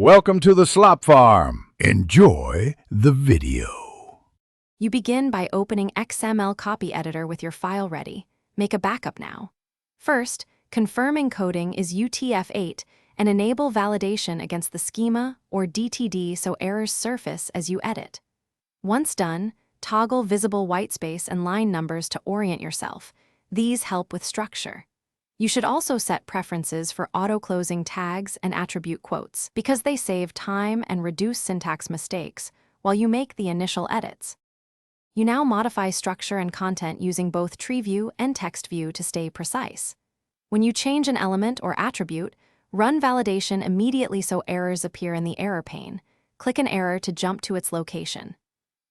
Welcome to the Slop Farm. Enjoy the video. You begin by opening XML copy editor with your file ready. Make a backup now. First, confirm encoding is UTF-8 and enable validation against the schema or DTD so errors surface as you edit. Once done, toggle visible whitespace and line numbers to orient yourself. These help with structure. You should also set preferences for auto-closing tags and attribute quotes because they save time and reduce syntax mistakes while you make the initial edits. You now modify structure and content using both tree view and text view to stay precise. When you change an element or attribute, run validation immediately so errors appear in the error pane. Click an error to jump to its location.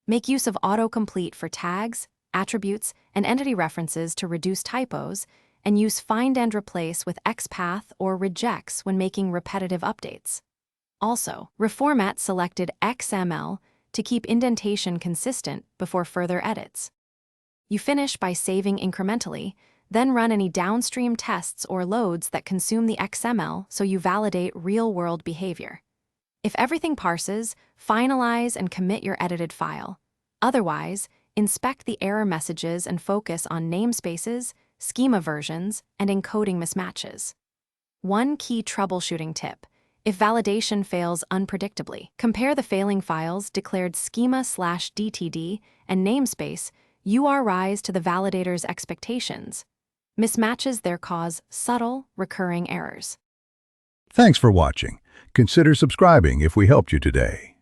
Make use of autocomplete for tags, attributes, and entity references to reduce typos, and use find and replace with XPath or regex when making repetitive updates. Also, reformat selected XML to keep indentation consistent before further edits. You finish by saving incrementally, then run any downstream tests or loads that consume the XML so you validate real-world behavior. If everything parses, finalize and commit your edited file. Otherwise, inspect the error messages and focus on namespaces, schema versions, and encoding mismatches. One key troubleshooting tip: if validation fails unpredictably, compare the failing files declared schema/DTD and namespace URIs to the validator's expectations. Mismatches there cause subtle, recurring errors. Thanks for watching. Consider subscribing if we helped you today.